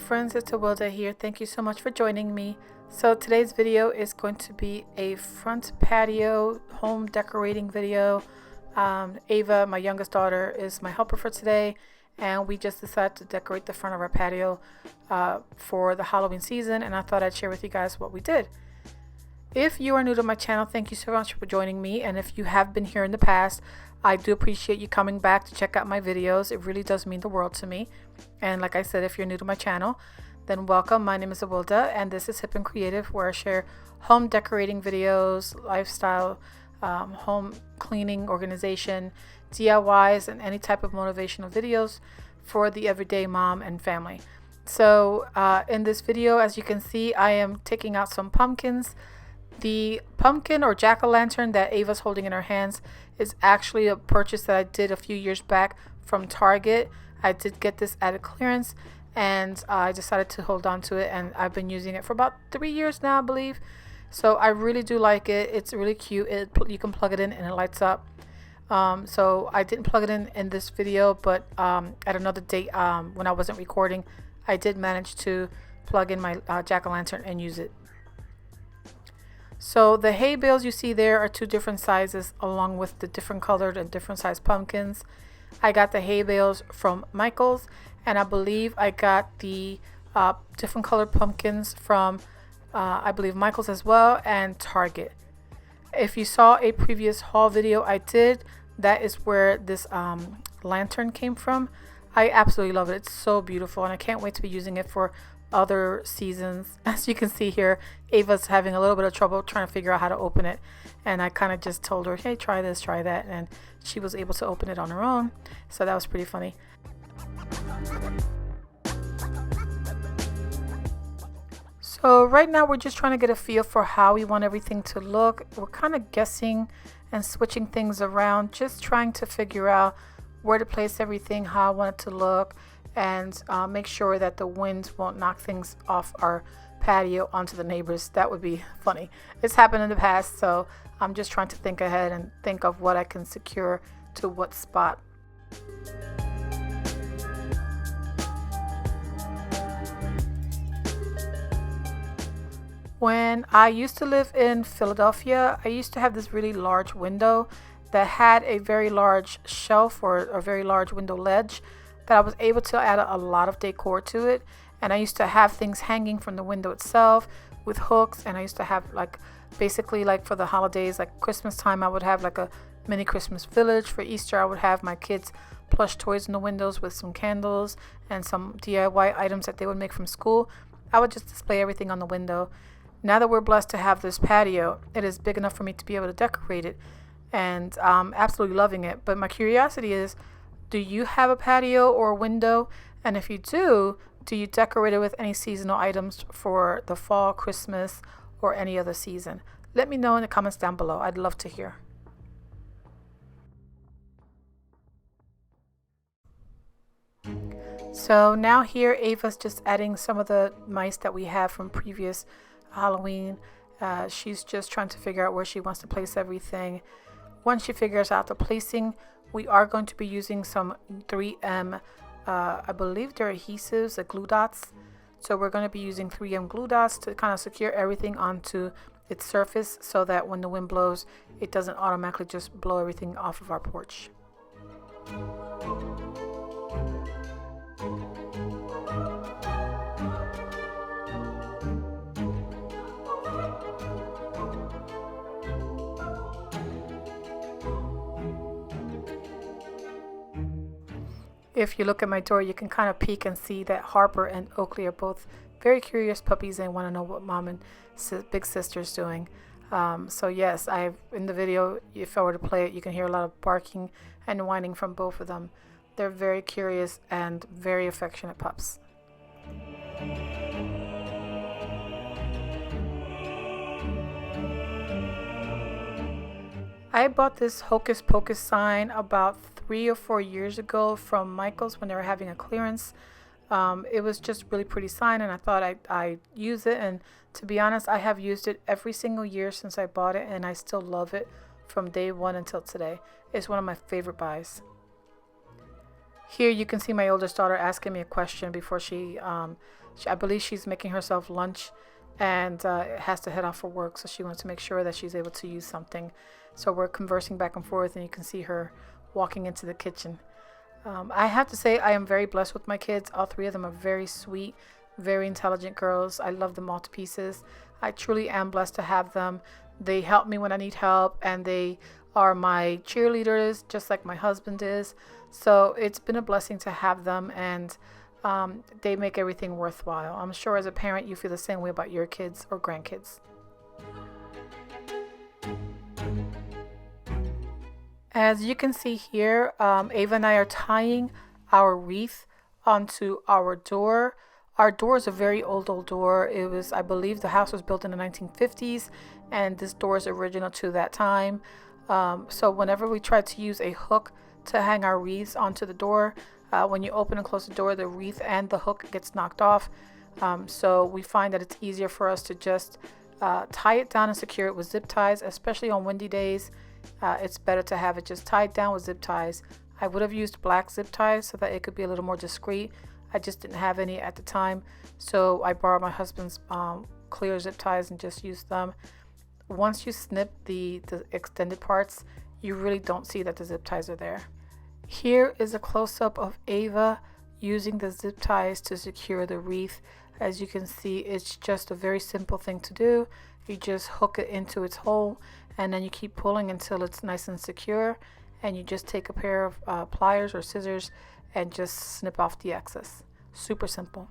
friends, it's Awilda here. Thank you so much for joining me. So today's video is going to be a front patio home decorating video. Ava, my youngest daughter, is my helper for today, and we just decided to decorate the front of our patio for the Halloween season, and I thought I'd share with you guys what we did. If you are new to my channel, thank you so much for joining me, and if you have been here in the past, I do appreciate you coming back to check out my videos. It really does mean the world to me. And like I said, if you're new to my channel, then welcome. My name is Awilda, and this is Hip and Creative, where I share home decorating videos, lifestyle, home cleaning, organization, DIYs, and any type of motivational videos for the everyday mom and family. So in this video, as you can see, I am taking out some pumpkins. The pumpkin or jack-o'-lantern that Ava's holding in her hands is actually a purchase that I did a few years back from Target. I did get this at a clearance, and I decided to hold on to it, and I've been using it for about 3 years now, I believe. So I really do like it. It's really cute. You can plug it in and it lights up. So I didn't plug it in this video, but at another date when I wasn't recording, I did manage to plug in my jack-o'-lantern and use it. So the hay bales you see there are two different sizes, along with the different colored and different sized pumpkins. I got the hay bales from Michael's, and I believe I got the different colored pumpkins from I believe Michael's as well, and Target. If you saw a previous haul video I did, that is where this lantern came from. I absolutely love it. It's so beautiful, and I can't wait to be using it for other seasons. As you can see here, Ava's having a little bit of trouble trying to figure out how to open it, and I kind of just told her, hey, try this, try that, and she was able to open it on her own. So that was pretty funny. So right now we're just trying to get a feel for how we want everything to look. We're kind of guessing and switching things around, just trying to figure out where to place everything, how I want it to look, and make sure that the wind won't knock things off our patio onto the neighbors. That would be funny. It's happened in the past, so I'm just trying to think ahead and think of what I can secure to what spot. When I used to live in Philadelphia, I used to have this really large window that had a very large shelf or a very large window ledge that I was able to add a lot of decor to it. And I used to have things hanging from the window itself with hooks, and I used to have like basically like for the holidays, like Christmas time, I would have like a mini Christmas village. For Easter, I would have my kids plush toys in the windows with some candles and some DIY items that they would make from school. I would just display everything on the window. Now that we're blessed to have this patio, it is big enough for me to be able to decorate it, and I'm absolutely loving it. But my curiosity is, do you have a patio or a window? And if you do you decorate it with any seasonal items for the fall, Christmas, or any other season? Let me know in the comments down below. I'd love to hear. So now here Ava's just adding some of the mice that we have from previous Halloween. She's just trying to figure out where she wants to place everything. Once she figures out the placing, we are going to be using some 3M, I believe they're adhesives, the glue dots. So we're going to be using 3M glue dots to kind of secure everything onto its surface so that when the wind blows, it doesn't automatically just blow everything off of our porch. If you look at my door, you can kind of peek and see that Harper and Oakley are both very curious puppies and want to know what mom and big sister's doing. So yes, in the video, if I were to play it, you can hear a lot of barking and whining from both of them. They're very curious and very affectionate pups. I bought this Hocus Pocus sign about 3 or 4 years ago from Michael's when they were having a clearance. It was just really pretty sign, and I thought I'd use it, and to be honest, I have used it every single year since I bought it, and I still love it from day one until today. It's one of my favorite buys. Here you can see my oldest daughter asking me a question before she I believe she's making herself lunch and has to head off for work, so she wants to make sure that she's able to use something. So we're conversing back and forth, and you can see her walking into the kitchen. I have to say I am very blessed with my kids. All three of them are very sweet, very intelligent girls. I love them all to pieces. I truly am blessed to have them. They help me when I need help, and they are my cheerleaders just like my husband is. So it's been a blessing to have them, and they make everything worthwhile. I'm sure as a parent you feel the same way about your kids or grandkids. As you can see here, Ava and I are tying our wreath onto our door. Our door is a very old door. It was, I believe the house was built in the 1950s, and this door is original to that time. So whenever we try to use a hook to hang our wreaths onto the door, when you open and close the door, the wreath and the hook gets knocked off. So we find that it's easier for us to just tie it down and secure it with zip ties, especially on windy days. It's better to have it just tied down with zip ties. I would have used black zip ties so that it could be a little more discreet. I just didn't have any at the time, so I borrowed my husband's clear zip ties and just used them. Once you snip the extended parts, you really don't see that the zip ties are there. Here is a close-up of Ava using the zip ties to secure the wreath. As you can see, it's just a very simple thing to do. You just hook it into its hole, and then you keep pulling until it's nice and secure, and you just take a pair of pliers or scissors and just snip off the excess. Super simple.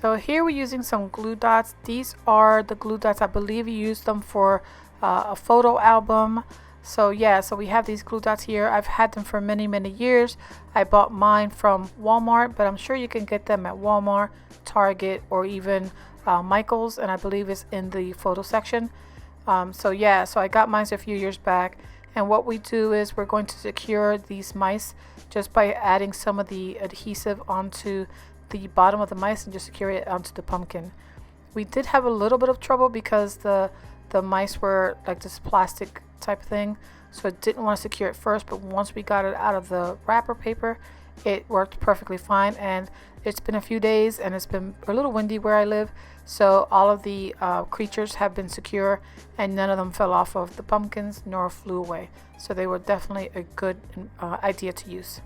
So here we're using some glue dots. These are the glue dots. I believe you use them for a photo album. So yeah, so we have these glue dots here. I've had them for many years. I bought mine from Walmart, but I'm sure you can get them at Walmart, Target, or even Michael's, and I believe it's in the photo section. So yeah, so I got mine a few years back, and what we do is we're going to secure these mice just by adding some of the adhesive onto the bottom of the mice and just secure it onto the pumpkin. We did have a little bit of trouble because the mice were like this plastic type thing, so it didn't want to secure it first, but once we got it out of the wrapper paper, it worked perfectly fine. And it's been a few days and it's been a little windy where I live, so all of the creatures have been secure and none of them fell off of the pumpkins nor flew away, so they were definitely a good idea to use.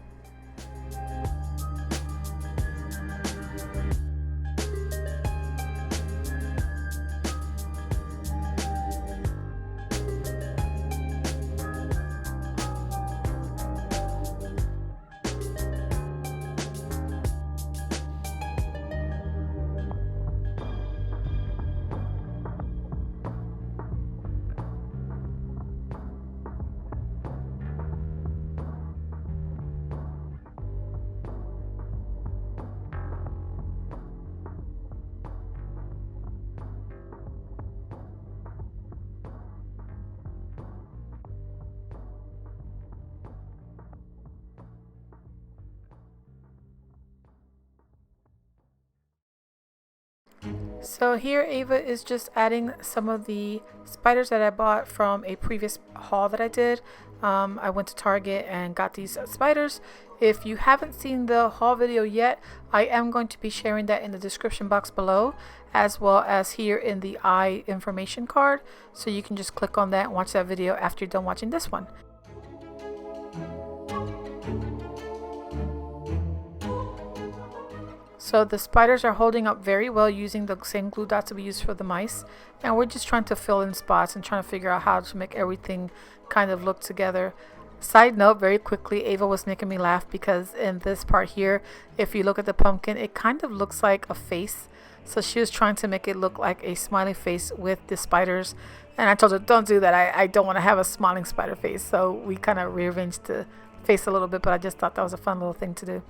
So here Ava is just adding some of the spiders that I bought from a previous haul that I did. I went to Target and got these spiders. If you haven't seen the haul video yet, I am going to be sharing that in the description box below, as well as here in the information card, so you can just click on that and watch that video after you're done watching this one. So the spiders are holding up very well using the same glue dots that we used for the mice, and we're just trying to fill in spots and trying to figure out how to make everything kind of look together. Side note, very quickly, Ava was making me laugh because in this part here, if you look at the pumpkin, it kind of looks like a face. So she was trying to make it look like a smiley face with the spiders. And I told her, don't do that. I don't want to have a smiling spider face. So we kind of rearranged the face a little bit, but I just thought that was a fun little thing to do.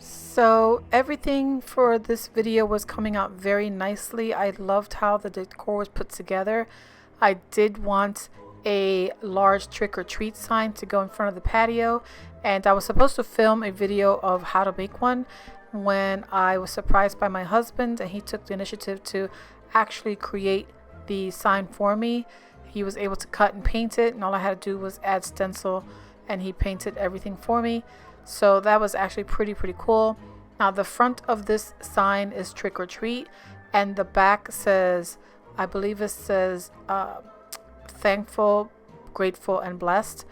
So everything for this video was coming out very nicely. I loved how the decor was put together. I did want a large trick or treat sign to go in front of the patio, and I was supposed to film a video of how to make one when I was surprised by my husband, and he took the initiative to actually create the sign for me. He was able to cut and paint it, and all I had to do was add stencil, and he painted everything for me. So that was actually pretty cool. Now the front of this sign is trick or treat, and the back says, I believe it says thankful, grateful, and blessed.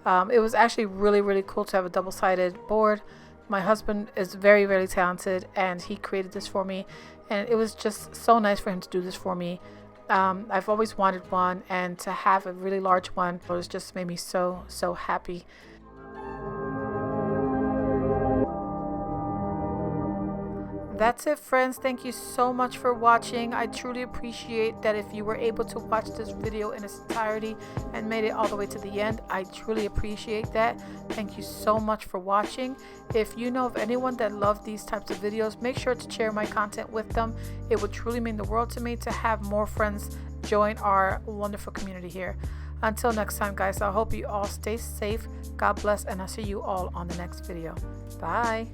It was actually really cool to have a double-sided board. My husband is very talented, and he created this for me, and it was just so nice for him to do this for me. I've always wanted one, and to have a really large one was just made me so happy. That's it, friends. Thank you so much for watching. I truly appreciate that if you were able to watch this video in its entirety and made it all the way to the end. I truly appreciate that. Thank you so much for watching. If you know of anyone that loves these types of videos, make sure to share my content with them. It would truly mean the world to me to have more friends join our wonderful community here. Until next time, guys, I hope you all stay safe. God bless, and I'll see you all on the next video. Bye.